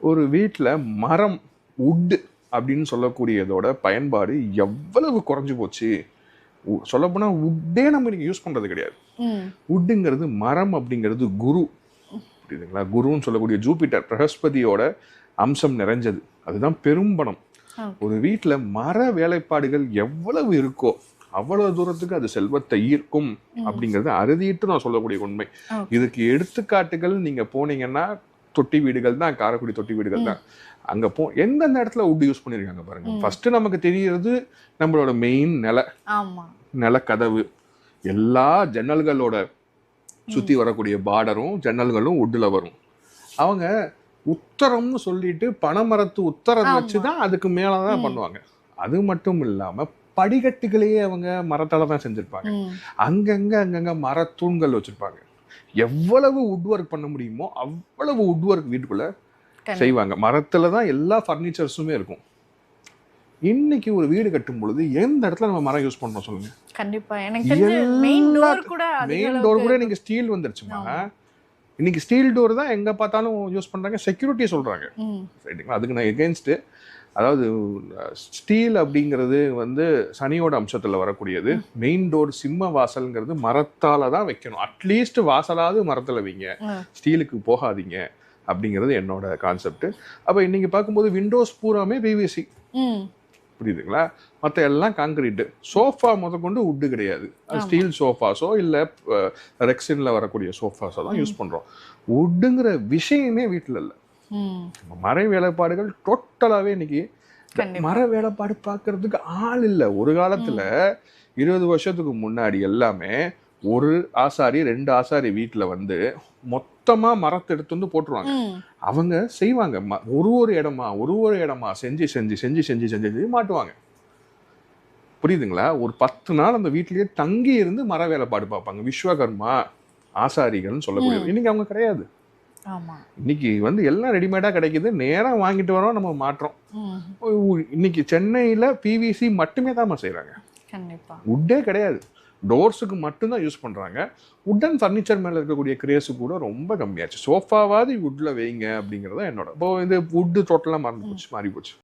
ஒரு வீட்டில் மரம் உட்டு அப்படின்னு சொல்லக்கூடியதோட பயன்பாடு எவ்வளவு குறைஞ்சு போச்சு. சொல்லப்போனால் உட்டே நம்ம இன்னைக்கு யூஸ் பண்ணுறது கிடையாது. உட்டுங்கிறது மரம் அப்படிங்கிறது குரு புரியுதுங்களா. குருன்னு சொல்லக்கூடிய ஜூபிட்டர் பிரகஸ்பதியோட அம்சம் நிறைஞ்சது. அதுதான் பெரும்பணம். ஒரு வீட்டில் மர வேலைப்பாடுகள் எவ்வளவு இருக்கோ அவ்வளவு தூரத்துக்கு அது செல்வத்தை ஈர்க்கும் அப்படிங்கிறது அறுதிட்டு நான் சொல்லக்கூடிய உண்மை. இதுக்கு எடுத்துக்காட்டுகள் நீங்க போனீங்கன்னா தொட்டி வீடுகள் தான், காரைக்குடி தொட்டி வீடுகள் தான். அங்க எந்தெந்த இடத்துல உட் யூஸ் பண்ணிருக்காங்க பாருங்க. ஃபர்ஸ்ட் நமக்கு தெரியறது நம்மளோட மெயின் நில கதவு. எல்லா ஜன்னல்களோட சுத்தி வரக்கூடிய பார்டரும் ஜன்னல்களும் உட்ல வரும். அவங்க உத்தரம்னு சொல்லிட்டு பனைமரத்து உத்தரம் வச்சுதான் அதுக்கு மேலதான் பண்ணுவாங்க. அது மட்டும் இல்லாம படிக்கட்டுகளையே அவங்க மரத்தால தான் செஞ்சிருப்பாங்க. அங்கங்க மரத்தூண்கள் வச்சிருப்பாங்க. எவ்வளவு உட் ஒர்க் பண்ண முடியுமோ அவ்வளவு உட் ஒர்க் வீட்டுக்குள்ள செய்வாங்க. மரத்துல தான் எல்லா பர்னிச்சர்ஸுமே இருக்கும். இன்னைக்கு ஒரு வீடு கட்டும் பொழுது எந்த இடத்துல நம்ம மரம் யூஸ் பண்றோம் சொல்லுங்க? கண்டிப்பா எனக்கு மெயின் டோர் கூட நீங்க ஸ்டீல் வந்துருச்சுமா. இன்னைக்கு ஸ்டீல் டோர் தான் எங்க பார்த்தாலும் யூஸ் பண்றாங்க. செக்யூரிட்டி சொல்றாங்க, ரைட்டுங்களா? அதுக்கு நான் எகெயின்ஸ்ட். அதாவது ஸ்டீல் அப்படிங்கிறது வந்து சனியோட அம்சத்துல வரக்கூடியது. மெயின் டோர் சிம்ம வாசல்ங்கிறது மரத்தால தான் வைக்கணும். அட்லீஸ்ட் வாசலாவது மரத்துல வைங்க, ஸ்டீலுக்கு போகாதீங்க அப்படிங்கிறது என்னோட கான்செப்ட். அப்ப இன்னைக்கு பார்க்கும்போது விண்டோஸ் பூராமே பிவிசி, புரியுதுங்களா? மற்ற எல்லாம் காங்கிரீட்டு. சோஃபா முதற்கொண்டு உட்டு கிடையாது. ஸ்டீல் சோஃபாஸோ இல்லை ரெக்ஸின்ல வரக்கூடிய சோஃபாஸோ தான் யூஸ் பண்றோம். உட்டுங்கிற விஷயமே வீட்டில் இல்லை. மர வேலைப்பாடுகள் டோட்டலாவே இன்னைக்கு மர வேலைப்பாடு பார்க்கறதுக்கு ஆள் இல்லை. ஒரு காலத்துல 20 வருஷத்துக்கு முன்னாடி எல்லாமே ஒரு ஆசாரி 2 ஆசாரி வீட்டுல வந்து மொத்தமா மரத்தை எடுத்து வந்து போட்டுருவாங்க. அவங்க செய்வாங்க. ஒரு இடமா செஞ்சு செஞ்சு செஞ்சு செஞ்சு செஞ்சு செஞ்சு மாட்டுவாங்க. புரியுதுங்களா? ஒரு 10 நாள் அந்த வீட்லயே தங்கி இருந்து மர வேலைப்பாடு பார்ப்பாங்க. விஸ்வகர்மா ஆசாரிகள்னு சொல்லக்கூடிய. இன்னைக்கு அவங்க கிடையாது. இன்னைக்கு வந்து எல்லாம் ரெடிமேடா கிடைக்குது. நேரம் வாங்கிட்டு வரோம், நம்ம மாற்றோம். இன்னைக்கு சென்னையில பிவிசி மட்டுமே தான் செய்யறாங்க. உட்டே கிடையாது. டோர்ஸுக்கு மட்டும்தான் யூஸ் பண்றாங்க. உட்டன் ஃபர்னிச்சர் மேல இருக்கக்கூடிய கிரேஸு கூட ரொம்ப கம்மியாச்சு. சோஃபாவாவது உட்ல வைங்க அப்படிங்கறத என்னோட. இப்போ இந்த உட்டு டோட்டலா மாறி போச்சு.